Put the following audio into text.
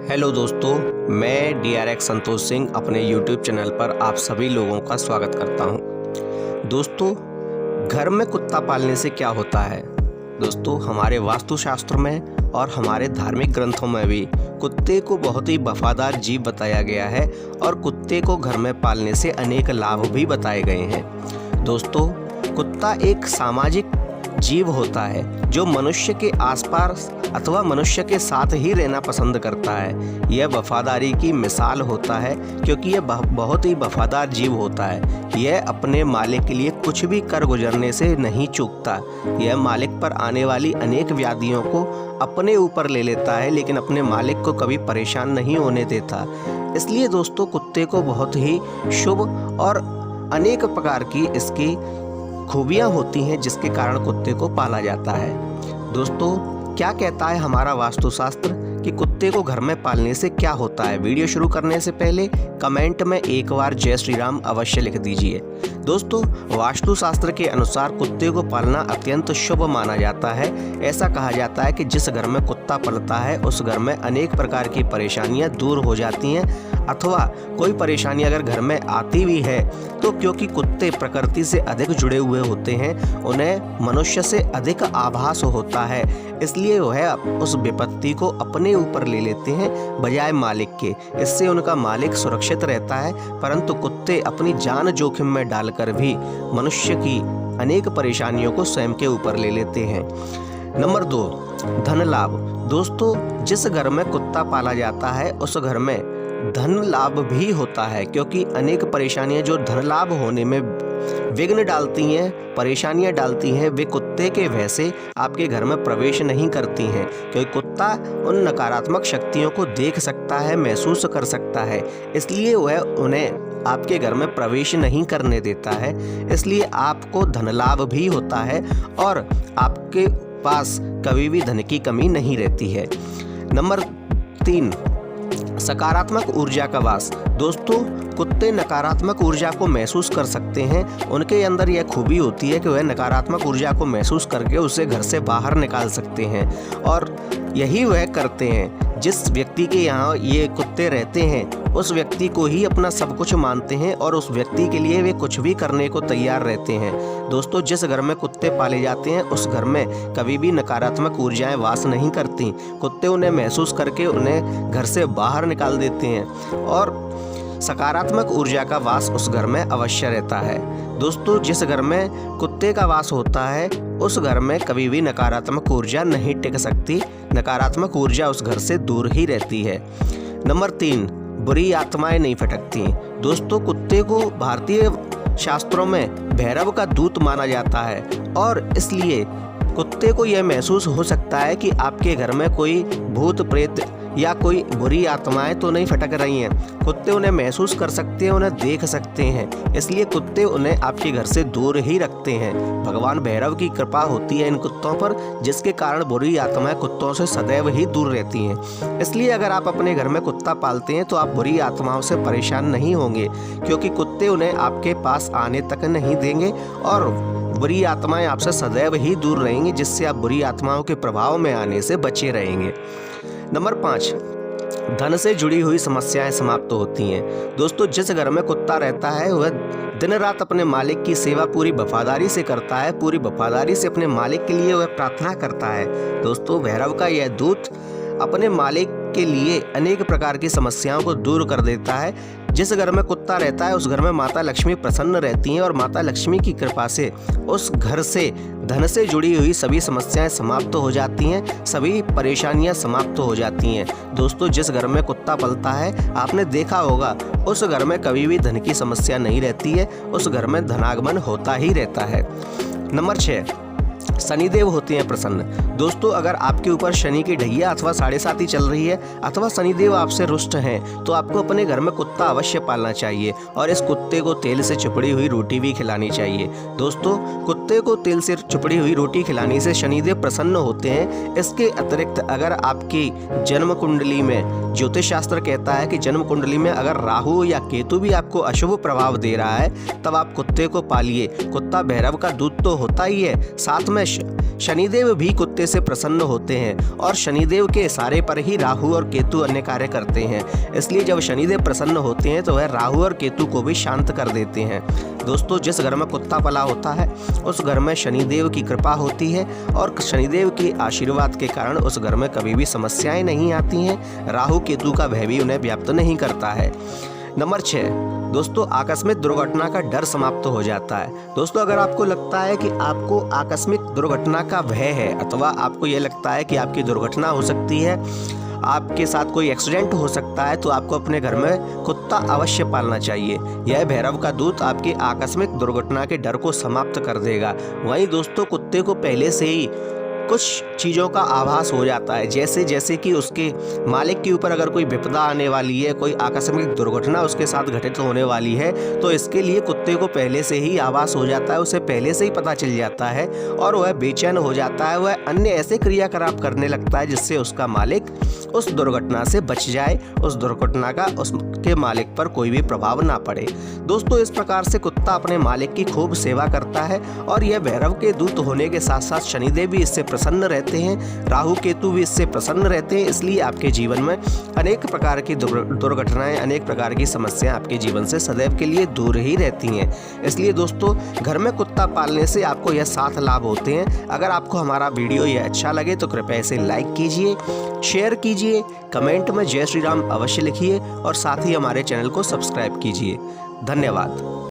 Hello दोस्तों, मैं DRX Santosh Singh अपने YouTube चैनल पर आप सभी लोगों का स्वागत करता हूं। दोस्तों, घर में कुत्ता पालने से क्या होता है? दोस्तों, हमारे वास्तुशास्त्र में और हमारे धार्मिक ग्रंथों में भी कुत्ते को बहुत ही वफादार जीव बताया गया है और कुत्ते को घर में पालने से अनेक लाभ भी बताए गए हैं। दोस्तों, कुत्ता एक सामाजिक जीव होता है जो मनुष्य के आसपास अथवा मनुष्य के साथ ही रहना पसंद करता है। यह वफादारी की मिसाल होता है क्योंकि यह बहुत ही वफादार जीव होता है। यह अपने मालिक के लिए कुछ भी कर गुजरने से नहीं चूकता। यह मालिक पर आने वाली अनेक व्याधियों को अपने ऊपर ले लेता है, लेकिन अपने मालिक को कभी परेशान नहीं होने देता। इसलिए दोस्तों, कुत्ते को बहुत ही शुभ और अनेक प्रकार की इसकी खूबियाँ होती हैं जिसके कारण कुत्ते को पाला जाता है। दोस्तों, क्या कहता है हमारा वास्तुशास्त्र कि कुत्ते को घर में पालने से क्या होता है? वीडियो शुरू करने से पहले कमेंट में एक बार जय श्री राम अवश्य लिख दीजिए। दोस्तों, वास्तुशास्त्र के अनुसार कुत्ते को पालना अत्यंत शुभ माना जाता है। ऐसा कहा जाता है कि जिस घर में कुत्ता पलता है उस घर में अनेक प्रकार की परेशानियां दूर हो जाती हैं, अथवा कोई परेशानी अगर घर में आती भी है तो क्योंकि कुत्ते प्रकृति से अधिक जुड़े हुए होते हैं, उन्हें मनुष्य से अधिक आभास होता है, इसलिए वह उस विपत्ति को अपने ऊपर ले लेते हैं बजाय मालिक के। इससे उनका मालिक सुरक्षित रहता है, परंतु कुत्ते अपनी जान जोखिम में डालकर भी मनुष्य की अनेक परेशानियों को स्वयं के ऊपर ले लेते हैं। नंबर 2, धन लाभ। दोस्तों, जिस घर में कुत्ता पाला जाता है उस घर में धन लाभ भी होता है, क्योंकि अनेक परेशानियां जो धन लाभ होने में विघ्न डालती हैं, परेशानियां डालती हैं, वे कुत्ते के भय से आपके घर में प्रवेश नहीं करती हैं, क्योंकि कुत्ता उन नकारात्मक शक्तियों को देख सकता है, महसूस कर सकता है, इसलिए वह उन्हें आपके घर में प्रवेश नहीं करने देता है। इसलिए आपको धन लाभ भी होता है और आपके पास कभी भी धन की कमी नहीं रहती है। नंबर 3, सकारात्मक ऊर्जा का वास। दोस्तों, कुत्ते नकारात्मक ऊर्जा को महसूस कर सकते हैं। उनके अंदर यह खूबी होती है कि वह नकारात्मक ऊर्जा को महसूस करके उसे घर से बाहर निकाल सकते हैं, और यही वह करते हैं। जिस व्यक्ति के यहाँ ये कुत्ते रहते हैं उस व्यक्ति को ही अपना सब कुछ मानते हैं और उस व्यक्ति के लिए वे कुछ भी करने को तैयार रहते हैं। दोस्तों, जिस घर में कुत्ते पाले जाते हैं उस घर में कभी भी नकारात्मक ऊर्जाएं वास नहीं करती। कुत्ते उन्हें महसूस करके उन्हें घर से बाहर निकाल देते हैं और सकारात्मक ऊर्जा का वास उस घर में अवश्य रहता है। दोस्तों, जिस घर में कुत्ते का वास होता है उस घर में कभी भी नकारात्मक ऊर्जा नहीं टिक सकती। नकारात्मक ऊर्जा उस घर से दूर ही रहती है। नंबर 3, बुरी आत्माएं नहीं फटकती। दोस्तों, कुत्ते को भारतीय शास्त्रों में भैरव का दूत माना जाता है और इसलिए कुत्ते को यह महसूस हो सकता है कि आपके घर में कोई भूत प्रेत या कोई बुरी आत्माएं तो नहीं फटक रही हैं। कुत्ते उन्हें महसूस कर सकते हैं, उन्हें देख सकते हैं, इसलिए कुत्ते उन्हें आपके घर से दूर ही रखते हैं। भगवान भैरव की कृपा होती है इन कुत्तों पर, जिसके कारण बुरी आत्माएं कुत्तों से सदैव ही दूर रहती हैं। इसलिए अगर आप अपने घर में कुत्ता पालते हैं तो आप बुरी आत्माओं से परेशान नहीं होंगे, क्योंकि कुत्ते उन्हें आपके पास आने तक नहीं देंगे और बुरी आत्माएं आपसे सदैव ही दूर रहेंगी, जिससे आप बुरी आत्माओं के प्रभाव में आने से बचे रहेंगे। नंबर 5, धन से जुड़ी हुई समस्याएं समाप्त होती हैं। दोस्तों, जिस घर में कुत्ता रहता है वह दिन रात अपने मालिक की सेवा पूरी वफादारी से करता है, पूरी वफादारी से अपने मालिक के लिए वह प्रार्थना करता है। दोस्तों, भैरव का यह दूत अपने मालिक के लिए अनेक प्रकार की समस्याओं को दूर कर देता है। जिस घर में कुत्ता रहता है उस घर में माता लक्ष्मी प्रसन्न रहती हैं और माता लक्ष्मी की कृपा से उस घर से धन से जुड़ी हुई सभी समस्याएं समाप्त हो जाती हैं, सभी परेशानियां समाप्त हो जाती हैं। दोस्तों, जिस घर में कुत्ता पलता है आपने देखा होगा उस घर में कभी भी धन की समस्या नहीं रहती है, उस घर में धनागमन होता ही रहता है। नंबर 6, शनिदेव होते हैं प्रसन्न। दोस्तों, अगर आपके ऊपर शनि की ढैया अथवा 7.5 चल रही है अथवा शनिदेव आपसे रुष्ट हैं तो आपको अपने घर में कुत्ता अवश्य पालना चाहिए और इस कुत्ते को तेल से चुपड़ी हुई रोटी भी खिलानी चाहिए। दोस्तों, कुत्ते को तेल से चुपड़ी हुई रोटी खिलाने से शनिदेव प्रसन्न होते हैं। इसके अतिरिक्त अगर आपकी जन्म कुंडली में, ज्योतिष शास्त्र कहता है कि जन्म कुंडली में अगर राहु या केतु भी आपको अशुभ प्रभाव दे रहा है तब आप कुत्ते को पालिए। कुत्ता भैरव का दूत तो होता ही है, साथ अंत में शनिदेव भी कुत्ते से प्रसन्न होते हैं और शनिदेव के इशारे पर ही राहु और केतु अन्य कार्य करते हैं। इसलिए जब शनिदेव प्रसन्न होते हैं तो वह राहु और केतु को भी शांत कर देते हैं। दोस्तों, जिस घर में कुत्ता पला होता है उस घर में शनिदेव की कृपा होती है और शनिदेव के आशीर्वाद के कारण उस घर में कभी भी समस्याएं नहीं आती हैं। राहु केतु का भय भी उन्हें व्याप्त नहीं करता है। नंबर 6, दोस्तों, आकस्मिक दुर्घटना का डर समाप्त हो जाता है। दोस्तों, अगर आपको लगता है कि आपको आकस्मिक दुर्घटना का भय है अथवा आपको ये लगता है कि आपकी दुर्घटना हो सकती है, आपके साथ कोई एक्सीडेंट हो सकता है, तो आपको अपने घर में कुत्ता अवश्य पालना चाहिए। यह भैरव का दूत आपकी आकस्मिक दुर्घटना के डर को समाप्त कर देगा। वहीं दोस्तों, कुत्ते को पहले से ही कुछ चीज़ों का आभास हो जाता है, जैसे कि उसके मालिक के ऊपर अगर कोई विपदा आने वाली है, कोई आकस्मिक दुर्घटना उसके साथ घटित होने वाली है, तो इसके लिए कुत्ते को पहले से ही आभास हो जाता है, उसे पहले से ही पता चल जाता है और वह बेचैन हो जाता है। वह अन्य ऐसे क्रियाकलाप करने लगता है जिससे उसका मालिक उस दुर्घटना से बच जाए, उस दुर्घटना का उसके मालिक पर कोई भी प्रभाव ना पड़े। दोस्तों, इस प्रकार से कुत्ता अपने मालिक की खूब सेवा करता है और यह भैरव के दूत होने के साथ साथ शनिदेव भी इससे प्रसन्न रहते हैं, राहु केतु भी इससे प्रसन्न रहते हैं। इसलिए आपके जीवन में अनेक प्रकार की दुर्घटनाएं, अनेक प्रकार की समस्याएं आपके जीवन से सदैव के लिए दूर ही रहती हैं। इसलिए दोस्तों, घर में कुत्ता पालने से आपको यह 7 लाभ होते हैं। अगर आपको हमारा वीडियो यह अच्छा लगे तो कृपया इसे लाइक कीजिए, शेयर कीजिए, कमेंट में जय श्री राम अवश्य लिखिए और साथ ही हमारे चैनल को सब्सक्राइब कीजिए। धन्यवाद।